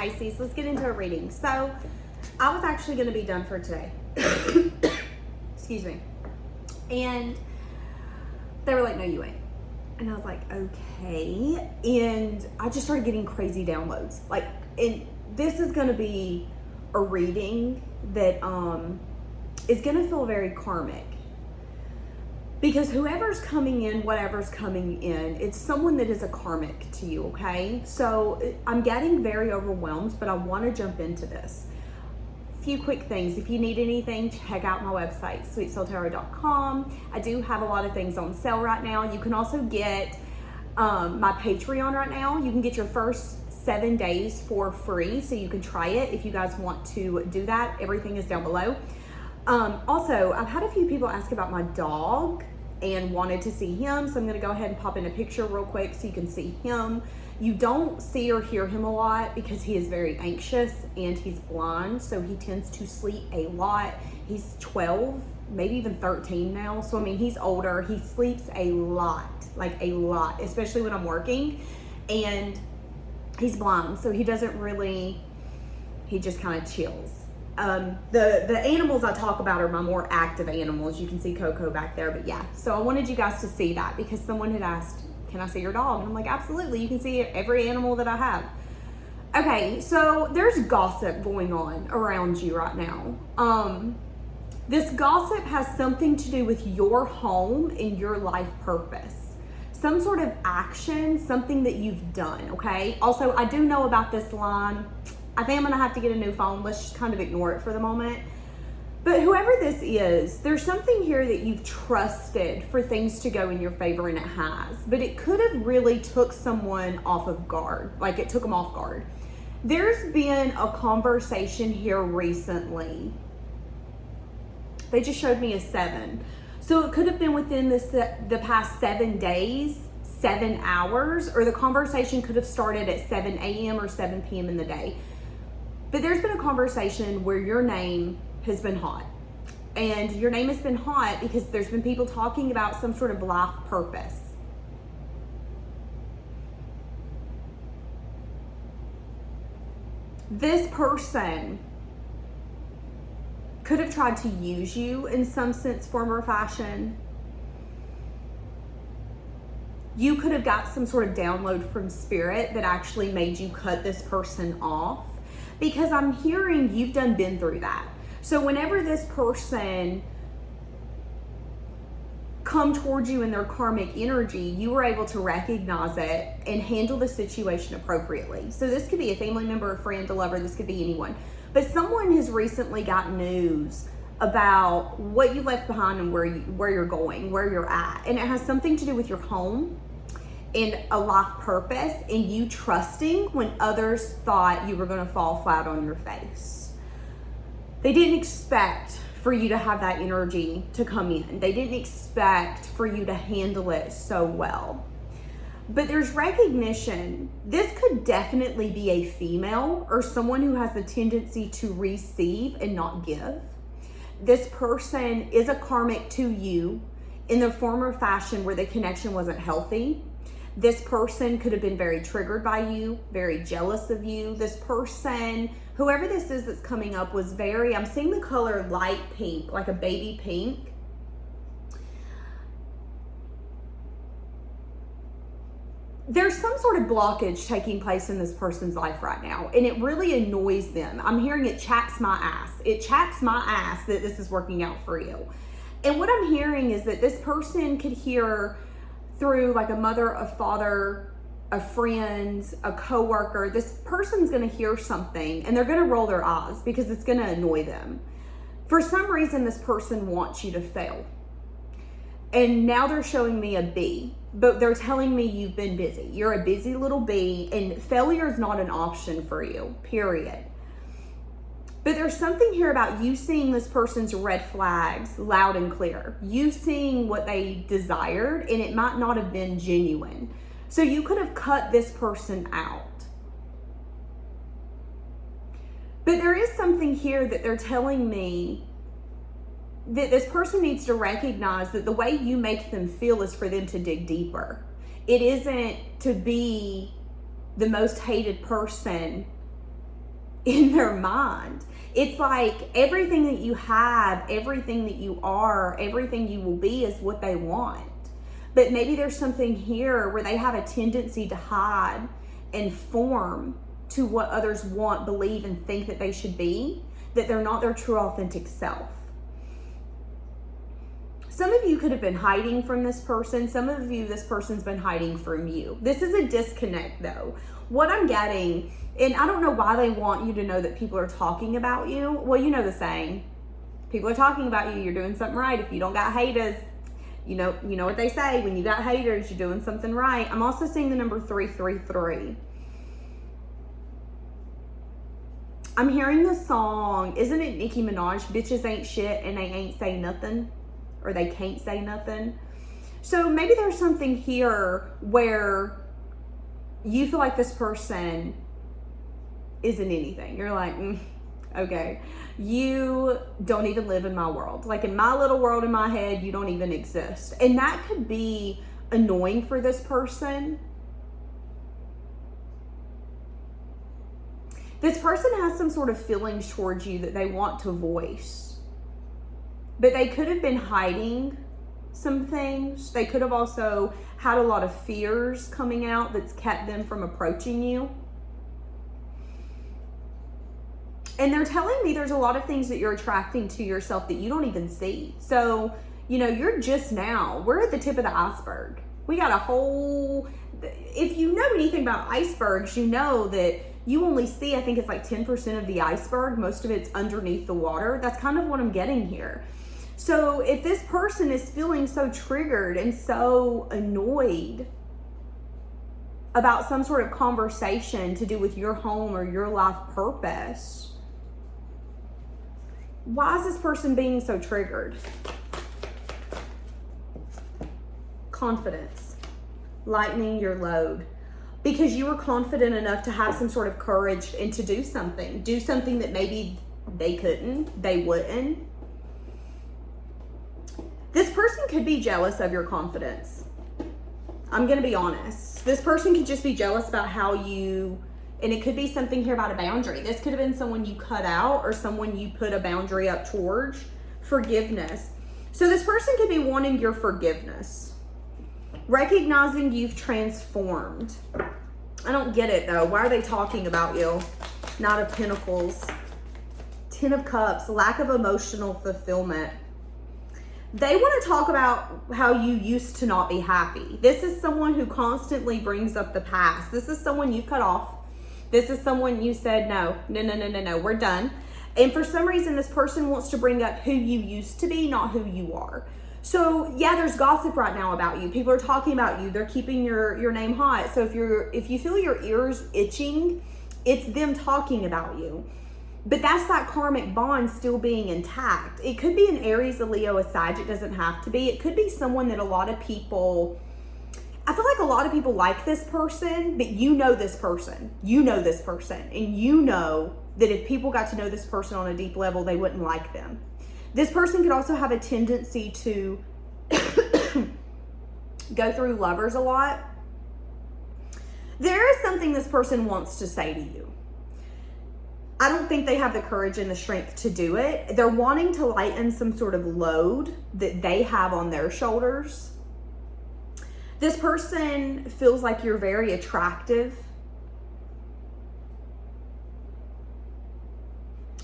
Pisces. Let's get into a reading. So I was actually going to be done for today. Excuse me. And they were like, no, you ain't. And I was like, okay. And I just started getting crazy downloads. Like, and this is going to be a reading that is going to feel very karmic. Because whoever's coming in, whatever's coming in, it's someone that is a karmic to you, okay? So I'm getting very overwhelmed, but I want to jump into this. A few quick things. If you need anything, check out my website, SiriusTarotCo. I do have a lot of things on sale right now. You can also get my Patreon right now. You can get your first 7 days for free, so you can try it if you guys want to do that. Everything is down below. Also, I've had a few people ask about my dog and wanted to see him, so I'm going to go ahead and pop in a picture real quick so you can see him. You don't see or hear him a lot because he is very anxious and he's blind, so he tends to sleep a lot. He's 12, maybe even 13 now, so I mean, he's older. He sleeps a lot, like a lot, especially when I'm working, and he's blind, so he doesn't really, he just kind of chills. The animals I talk about are my more active animals. You can see Coco back there, but yeah. So I wanted you guys to see that because someone had asked, can I see your dog? And I'm like, absolutely. You can see every animal that I have. Okay, so there's gossip going on around you right now. This gossip has something to do with your home and your life purpose. Some sort of action, something that you've done, okay? Also, I do know about this line. I think I'm gonna have to get a new phone. Let's just kind of ignore it for the moment. But whoever this is, there's something here that you've trusted for things to go in your favor, and it has. But it could have really took someone off of guard. Like, it took them off guard. There's been a conversation here recently. They just showed me a 7. So it could have been within the past 7 days, 7 hours, or the conversation could have started at 7 a.m. or 7 p.m. in the day. But there's been a conversation where your name has been hot. And your name has been hot because there's been people talking about some sort of life purpose. This person could have tried to use you in some sense, form, or fashion. You could have got some sort of download from spirit that actually made you cut this person off. Because I'm hearing you've been through that. So whenever this person come towards you in their karmic energy, you were able to recognize it and handle the situation appropriately. So this could be a family member, a friend, a lover, this could be anyone. But someone has recently got news about what you left behind and where you're going, where you're at. And it has something to do with your home and a life purpose, and you trusting when others thought you were going to fall flat on your face. They didn't expect for you to have that energy to come in. They didn't expect for you to handle it so well. But there's recognition. This could definitely be a female or someone who has the tendency to receive and not give. This person is a karmic to you in the form or fashion where the connection wasn't healthy. This person could have been very triggered by you, very jealous of you. This person, whoever this is that's coming up, was very, I'm seeing the color light pink, like a baby pink. There's some sort of blockage taking place in this person's life right now, and it really annoys them. I'm hearing it chaps my ass. It chaps my ass that this is working out for you. And what I'm hearing is that this person could hear through like a mother, a father, a friend, a coworker. This person's going to hear something and they're going to roll their eyes because it's going to annoy them. For some reason, this person wants you to fail. And now they're showing me a bee, but they're telling me you've been busy. You're a busy little bee, and failure is not an option for you, period. But there's something here about you seeing this person's red flags loud and clear. You seeing what they desired, and it might not have been genuine. So you could have cut this person out. But there is something here that they're telling me that this person needs to recognize that the way you make them feel is for them to dig deeper. It isn't to be the most hated person in their mind. It's like everything that you have, everything that you are, everything you will be is what they want. But maybe there's something here where they have a tendency to hide and form to what others want, believe, and think that they should be, that they're not their true authentic self. Some of you could have been hiding from this person. Some of you, this person's been hiding from you. This is a disconnect though. What I'm getting, and I don't know why they want you to know that people are talking about you. Well, you know the saying, people are talking about you, you're doing something right. If you don't got haters, you know what they say, when you got haters, you're doing something right. I'm also seeing the number 333. I'm hearing the song, isn't it Nicki Minaj, bitches ain't shit and they ain't say nothing, or they can't say nothing. So maybe there's something here where you feel like this person isn't anything. You're like, okay, you don't even live in my world. Like in my little world in my head, you don't even exist. And that could be annoying for this person. This person has some sort of feelings towards you that they want to voice. But they could have been hiding some things. They could have also had a lot of fears coming out that's kept them from approaching you. And they're telling me there's a lot of things that you're attracting to yourself that you don't even see. So, you're just now, we're at the tip of the iceberg. We got a whole, if you know anything about icebergs, you know that you only see, I think it's like 10% of the iceberg. Most of it's underneath the water. That's kind of what I'm getting here. So if this person is feeling so triggered and so annoyed about some sort of conversation to do with your home or your life purpose, why is this person being so triggered? Confidence, lightening your load. Because you were confident enough to have some sort of courage and to do something that maybe they couldn't, they wouldn't. This person could be jealous of your confidence. I'm going to be honest. This person could just be jealous about how you, and it could be something here about a boundary. This could have been someone you cut out or someone you put a boundary up towards. Forgiveness. So this person could be wanting your forgiveness. Recognizing you've transformed. I don't get it though. Why are they talking about you? Knight of Pentacles. Ten of Cups. Lack of emotional fulfillment. They want to talk about how you used to not be happy. This is someone who constantly brings up the past. This is someone you cut off. This is someone you said, no, we're done. And for some reason, this person wants to bring up who you used to be, not who you are. So yeah, there's gossip right now about you. People are talking about you. They're keeping your name hot. So if you feel your ears itching, it's them talking about you. But that's that karmic bond still being intact. It could be an Aries, a Leo, a Sag. It doesn't have to be. It could be someone that a lot of people, I feel like a lot of people like this person, but you know this person. You know this person. And you know that if people got to know this person on a deep level, they wouldn't like them. This person could also have a tendency to go through lovers a lot. There is something this person wants to say to you. I don't think they have the courage and the strength to do it. They're wanting to lighten some sort of load that they have on their shoulders. This person feels like you're very attractive.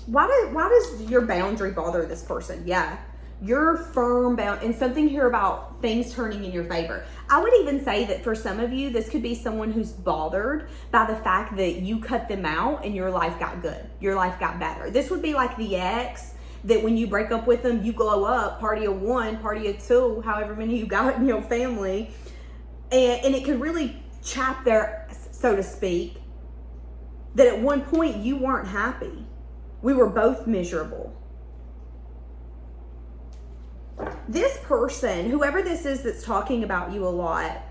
Why does your boundary bother this person? Yeah, you're firm bound, and something here about things turning in your favor. I would even say that for some of you, this could be someone who's bothered by the fact that you cut them out and your life got good. Your life got better. This would be like the ex that when you break up with them, you glow up, party of one, party of two, however many you got in your family. And it could really chap their, so to speak, that at one point you weren't happy. We were both miserable. This person, whoever this is that's talking about you a lot,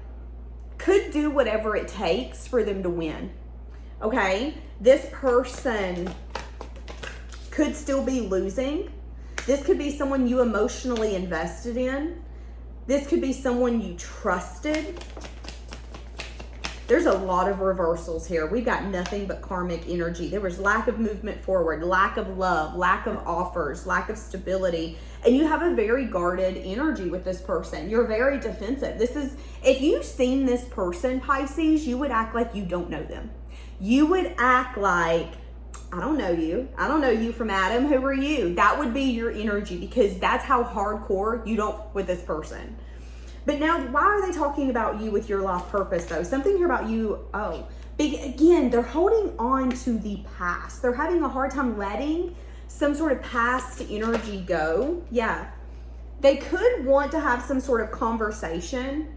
could do whatever it takes for them to win. Okay? This person could still be losing. This could be someone you emotionally invested in. This could be someone you trusted. There's a lot of reversals here. We've got nothing but karmic energy. There was lack of movement forward, lack of love, lack of offers, lack of stability. And you have a very guarded energy with this person. You're very defensive. If you've seen this person, Pisces, you would act like you don't know them. You would act like, I don't know you. I don't know you from Adam. Who are you? That would be your energy, because that's how hardcore you don't with this person. But now, why are they talking about you with your life purpose, though? Something here about you, again, they're holding on to the past. They're having a hard time letting some sort of past energy go. Yeah. They could want to have some sort of conversation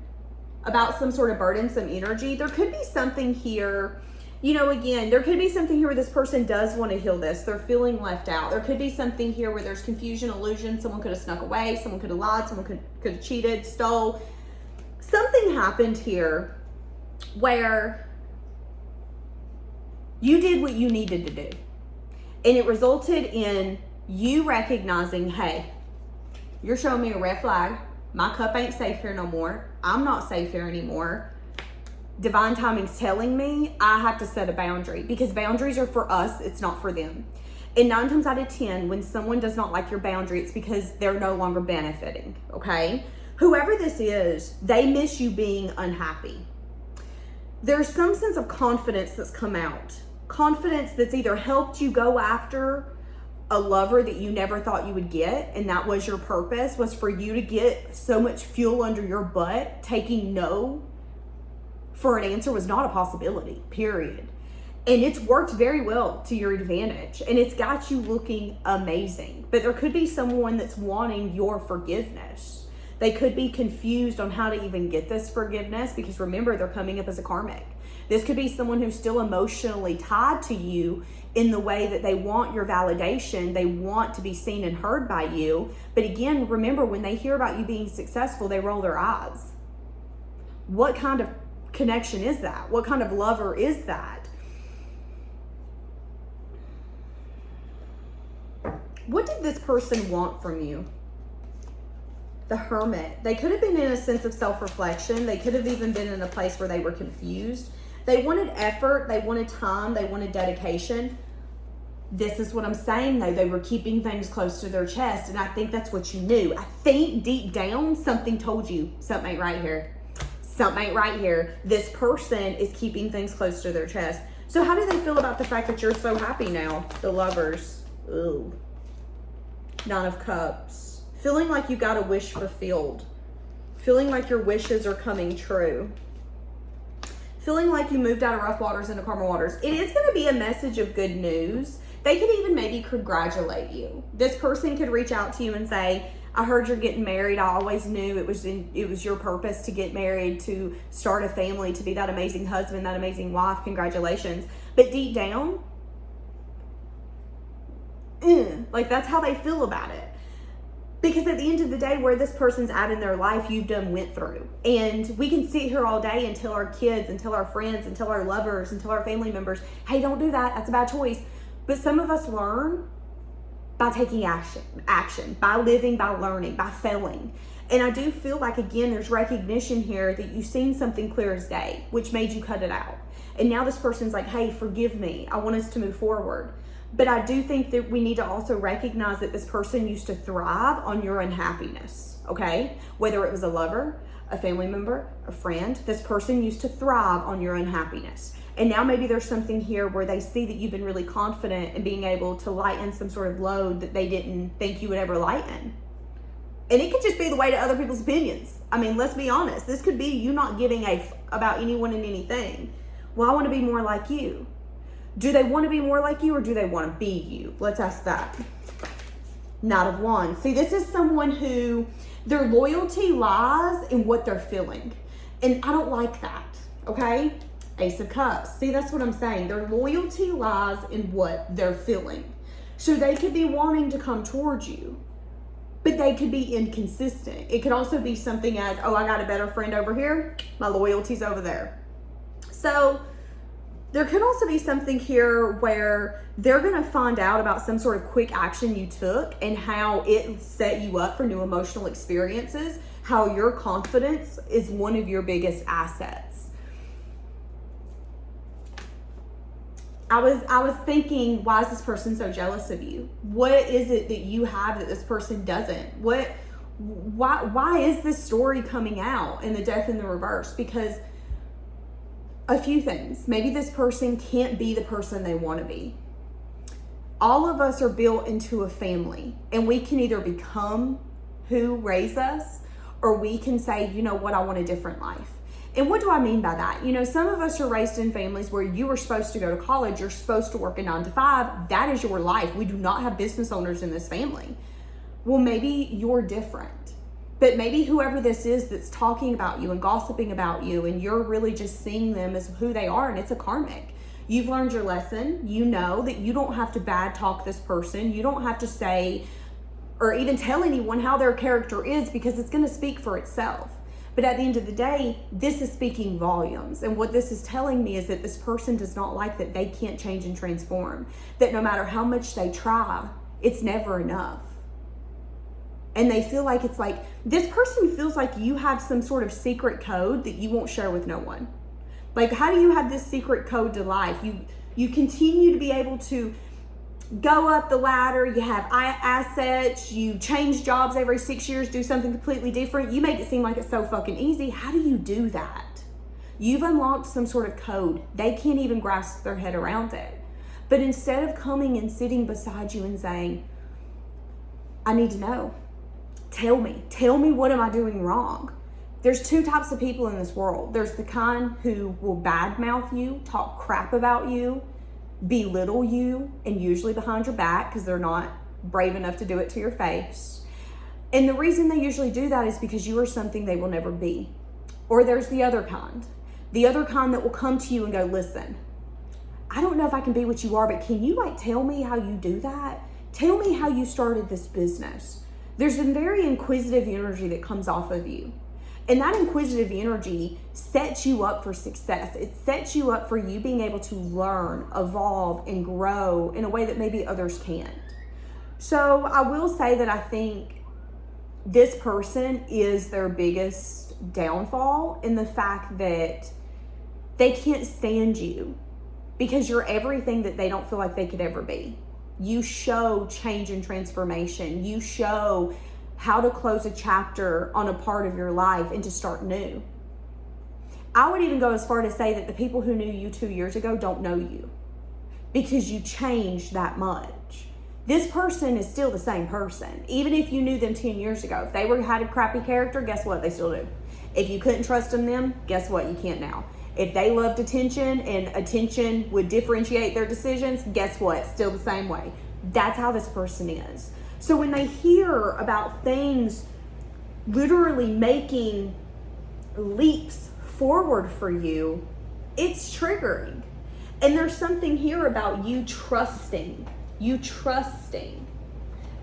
about some sort of burdensome energy. There could be something here, again, there could be something here where this person does want to heal this. They're feeling left out. There could be something here where there's confusion, illusion. Someone could have snuck away. Someone could have lied. Someone could have cheated, stole. Something happened here where you did what you needed to do. And it resulted in you recognizing, hey, you're showing me a red flag. My cup ain't safe here no more. I'm not safe here anymore. Divine timing's telling me I have to set a boundary, because boundaries are for us. It's not for them. And 9 times out of 10, when someone does not like your boundary, it's because they're no longer benefiting, okay? Whoever this is, they miss you being unhappy. There's some sense of confidence that's come out. Confidence that's either helped you go after a lover that you never thought you would get, and that was your purpose, was for you to get so much fuel under your butt. Taking no for an answer was not a possibility, period. And it's worked very well to your advantage, and it's got you looking amazing. But there could be someone that's wanting your forgiveness. They could be confused on how to even get this forgiveness, because remember, they're coming up as a karmic. This could be someone who's still emotionally tied to you in the way that they want your validation. They want to be seen and heard by you. But again, remember, when they hear about you being successful, they roll their eyes. What kind of connection is that? What kind of lover is that? What did this person want from you? The Hermit. They could have been in a sense of self-reflection. They could have even been in a place where they were confused. They wanted effort. They wanted time. They wanted dedication. This is what I'm saying, though. They were keeping things close to their chest, and I think that's what you knew. I think deep down, something told you something ain't right here. Something ain't right here. This person is keeping things close to their chest. So how do they feel about the fact that you're so happy now? The Lovers. Ooh. 9 of Cups. Feeling like you got a wish fulfilled. Feeling like your wishes are coming true. Feeling like you moved out of rough waters into calmer waters. It is going to be a message of good news. They could even maybe congratulate you. This person could reach out to you and say, I heard you're getting married. I always knew it was your purpose to get married, to start a family, to be that amazing husband, that amazing wife. Congratulations. But deep down, like that's how they feel about it. Because at the end of the day, where this person's at in their life, you've done went through. And we can sit here all day and tell our kids and tell our friends and tell our lovers and tell our family members, hey, don't do that. That's a bad choice. But some of us learn by taking action, by living, by learning, by failing. And I do feel like, again, there's recognition here that you've seen something clear as day, which made you cut it out. And now this person's like, hey, forgive me. I want us to move forward. But I do think that we need to also recognize that this person used to thrive on your unhappiness, okay? Whether it was a lover, a family member, a friend, this person used to thrive on your unhappiness. And now maybe there's something here where they see that you've been really confident in being able to lighten some sort of load that they didn't think you would ever lighten. And it could just be the weight of other people's opinions. I mean, let's be honest. This could be you not giving a f about anyone and anything. Well, I want to be more like you. Do they want to be more like you, or do they want to be you? Let's ask that. Knight of Wands. See, this is someone who their loyalty lies in what they're feeling. And I don't like that, okay? Ace of Cups. See, that's what I'm saying. Their loyalty lies in what they're feeling. So they could be wanting to come towards you, but they could be inconsistent. It could also be something as, oh, I got a better friend over here. My loyalty's over there. So there could also be something here where they're going to find out about some sort of quick action you took and how it set you up for new emotional experiences, how your confidence is one of your biggest assets. I was thinking, why is this person so jealous of you? What is it that you have that this person doesn't? Why is this story coming out in the death in the reverse? Because a few things. Maybe this person can't be the person they want to be. All of us are built into a family, and we can either become who raised us, or we can say, you know what, I want a different life. And what do I mean by that? You know, some of us are raised in families where you were supposed to go to college, you're supposed to work a 9 to 5. That is your life. We do not have business owners in this family. Well, maybe you're different. But maybe whoever this is that's talking about you and gossiping about you, and you're really just seeing them as who they are, and it's a karmic. You've learned your lesson. You know that you don't have to bad talk this person. You don't have to say or even tell anyone how their character is, because it's going to speak for itself. But at the end of the day, this is speaking volumes. And what this is telling me is that this person does not like that they can't change and transform. That no matter how much they try, it's never enough. And they feel like this person feels like you have some sort of secret code that you won't share with no one. Like, how do you have this secret code to life? You continue to be able to go up the ladder, you have assets, you change jobs every 6 years, do something completely different. You make it seem like it's so fucking easy. How do you do that? You've unlocked some sort of code. They can't even grasp their head around it. But instead of coming and sitting beside you and saying, I need to know. Tell me what am I doing wrong? There's two types of people in this world. There's the kind who will badmouth you, talk crap about you, belittle you, and usually behind your back because they're not brave enough to do it to your face. And the reason they usually do that is because you are something they will never be. Or there's the other kind that will come to you and go, listen, I don't know if I can be what you are, but can you tell me how you do that? Tell me how you started this business. There's a very inquisitive energy that comes off of you. And that inquisitive energy sets you up for success. It sets you up for you being able to learn, evolve, and grow in a way that maybe others can't. So I will say that I think this person is their biggest downfall in the fact that they can't stand you because you're everything that they don't feel like they could ever be. You show change and transformation. You show how to close a chapter on a part of your life and to start new. I would even go as far to say that the people who knew you 2 years ago don't know you because you changed that much. This person is still the same person. Even if you knew them 10 years ago, if they had a crappy character, guess what? They still do. If you couldn't trust them, guess what? You can't now. If they loved attention and attention would differentiate their decisions, guess what? Still the same way. That's how this person is. So when they hear about things literally making leaps forward for you, it's triggering. And there's something here about you trusting.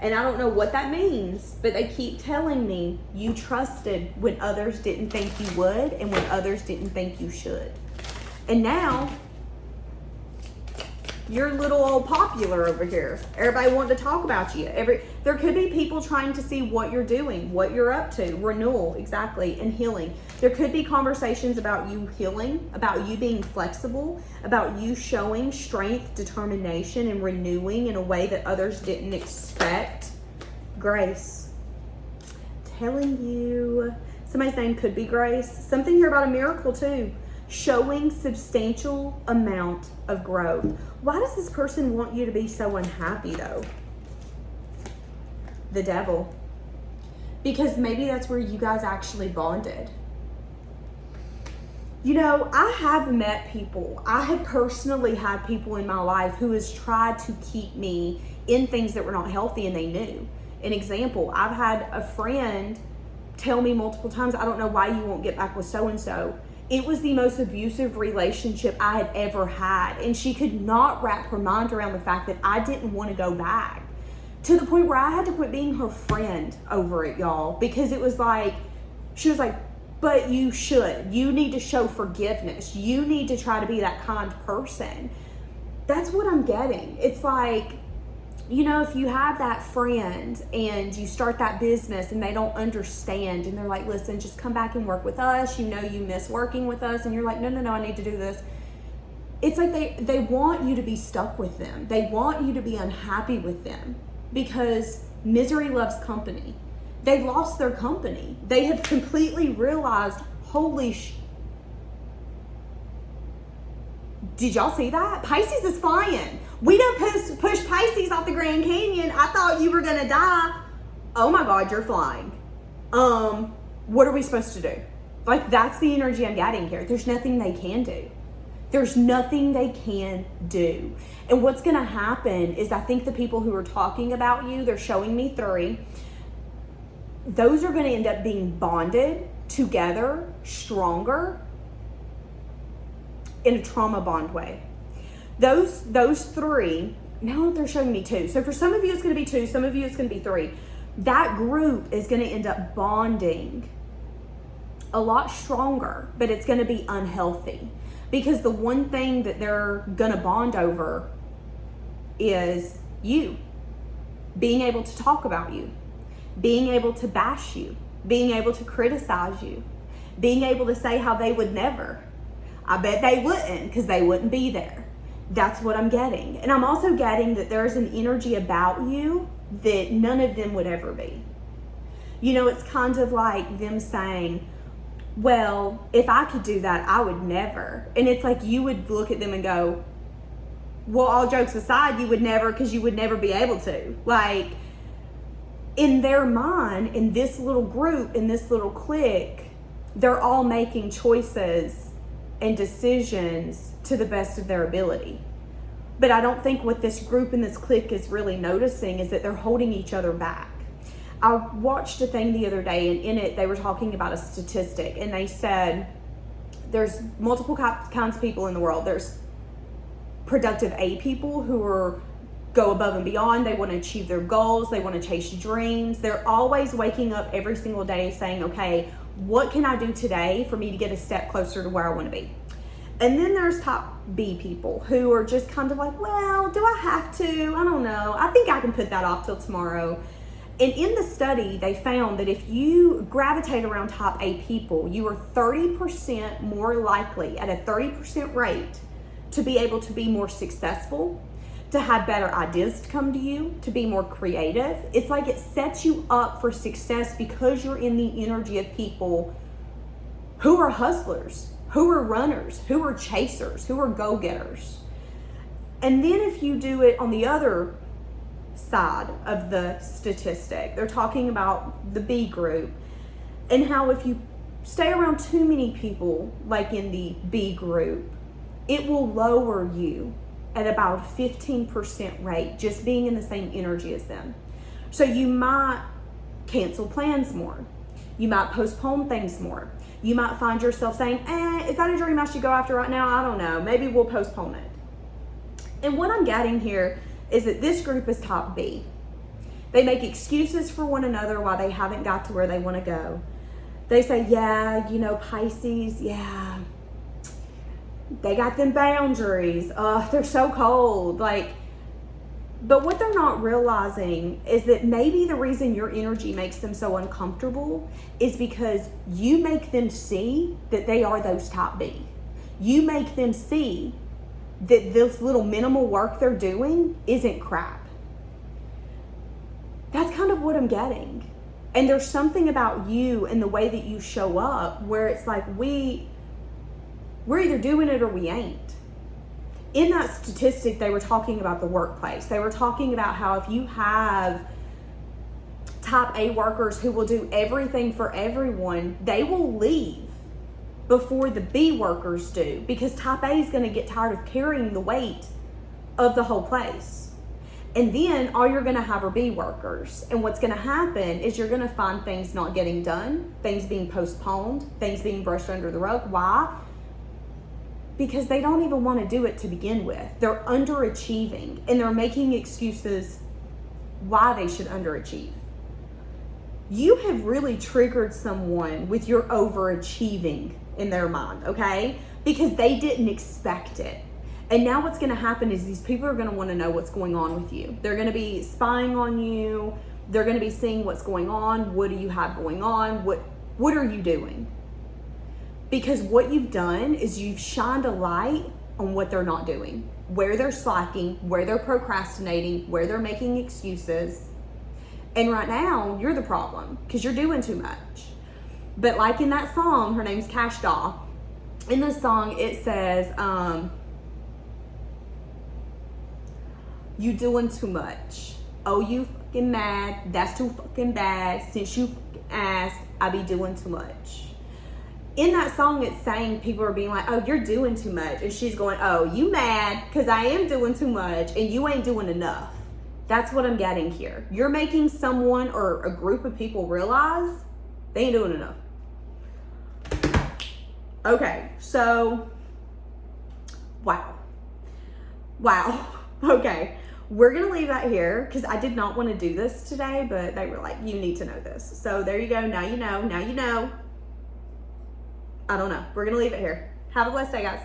And I don't know what that means, but they keep telling me you trusted when others didn't think you would and when others didn't think you should. And now you're little old popular over here. Everybody wanting to talk about you. There could be people trying to see what you're doing, what you're up to. Renewal, exactly, and healing. There could be conversations about you healing, about you being flexible, about you showing strength, determination, and renewing in a way that others didn't expect. Grace. Telling you. Somebody's name could be Grace. Something here about a miracle too. Showing substantial amount of growth. Why does this person want you to be so unhappy though? The Devil. Because maybe that's where you guys actually bonded. You know, I have met people. I have personally had people in my life who has tried to keep me in things that were not healthy and they knew. An example, I've had a friend tell me multiple times, I don't know why you won't get back with so-and-so. It was the most abusive relationship I had ever had. And she could not wrap her mind around the fact that I didn't want to go back. To the point where I had to quit being her friend over it, y'all. Because it was like, she was like, but you should. You need to show forgiveness. You need to try to be that kind person. That's what I'm getting. It's like, you know, if you have that friend and you start that business and they don't understand and they're like, listen, just come back and work with us. You know, you miss working with us. And you're like, no, I need to do this. it's like they want you to be stuck with them. They want you to be unhappy with them because misery loves company. They've lost their company. They have completely realized, did y'all see that? Pisces is flying. We don't push Pisces off the Grand Canyon. I thought you were going to die. Oh my God, you're flying. What are we supposed to do? Like, that's the energy I'm getting here. There's nothing they can do. There's nothing they can do. And what's going to happen is, I think the people who are talking about you, they're showing me 3. Those are going to end up being bonded together, stronger, in a trauma bond way. Those 3, now they're showing me 2. So for some of you, it's going to be 2. Some of you, it's going to be 3. That group is going to end up bonding a lot stronger, but it's going to be unhealthy. Because the one thing that they're going to bond over is you. Being able to talk about you. Being able to bash you. Being able to criticize you. Being able to say how they would never. I bet they wouldn't, because they wouldn't be there. That's what I'm getting. And I'm also getting that there's an energy about you that none of them would ever be. You know, it's kind of like them saying, well, if I could do that, I would never. And it's like you would look at them and go, well, all jokes aside, you would never, because you would never be able to. Like, in their mind, in this little group, in this little clique, they're all making choices and decisions to the best of their ability. But I don't think what this group and this clique is really noticing is that they're holding each other back. I watched a thing the other day, and in it they were talking about a statistic, and they said there's multiple kinds of people in the world. There's productive A people who go above and beyond. They want to achieve their goals. They want to chase dreams. They're always waking up every single day saying, okay, what can I do today for me to get a step closer to where I want to be? And then there's top B people who are just kind of like, well, do I have to? I don't know. I think I can put that off till tomorrow. And in the study, they found that if you gravitate around top A people, you are 30% more likely at a 30% rate to be able to be more successful, to have better ideas to come to you, to be more creative. It's like it sets you up for success because you're in the energy of people who are hustlers, who are runners, who are chasers, who are go-getters. And then if you do it on the other side of the statistic, they're talking about the B group and how if you stay around too many people like in the B group, it will lower you at about a 15% rate just being in the same energy as them. So you might cancel plans more. You might postpone things more. You might find yourself saying, is that a dream I should go after right now? I don't know. Maybe we'll postpone it. And what I'm getting here is that this group is top B. They make excuses for one another why they haven't got to where they want to go. They say, yeah, you know, Pisces, yeah, they got them boundaries. They're so cold. Like, but what they're not realizing is that maybe the reason your energy makes them so uncomfortable is because you make them see that they are those top B. You make them see that this little minimal work they're doing isn't crap. That's kind of what I'm getting. And there's something about you and the way that you show up where it's like we're either doing it or we ain't. In that statistic, they were talking about the workplace. They were talking about how if you have top A workers who will do everything for everyone, they will leave before the B workers do, because top A is going to get tired of carrying the weight of the whole place. And then all you're going to have are B workers. And what's going to happen is you're going to find things not getting done, things being postponed, things being brushed under the rug. Why? Because they don't even want to do it to begin with. They're underachieving and they're making excuses why they should underachieve. You have really triggered someone with your overachieving in their mind, okay? Because they didn't expect it. And now what's going to happen is these people are going to want to know what's going on with you. They're going to be spying on you. They're going to be seeing what's going on. What do you have going on? What are you doing? Because what you've done is you've shined a light on what they're not doing, where they're slacking, where they're procrastinating, where they're making excuses. And right now, you're the problem because you're doing too much. But like in that song, her name's Cash Doll. In the song, it says, you doing too much. Oh, you fucking mad. That's too fucking bad. Since you asked, I be doing too much. In that song, it's saying people are being like, oh, you're doing too much. And she's going, oh, you mad because I am doing too much and you ain't doing enough. That's what I'm getting here. You're making someone or a group of people realize they ain't doing enough. Okay, so, wow. Okay, we're going to leave that here because I did not want to do this today, but they were like, you need to know this. So there you go. Now you know. I don't know. We're going to leave it here. Have a blessed day, guys.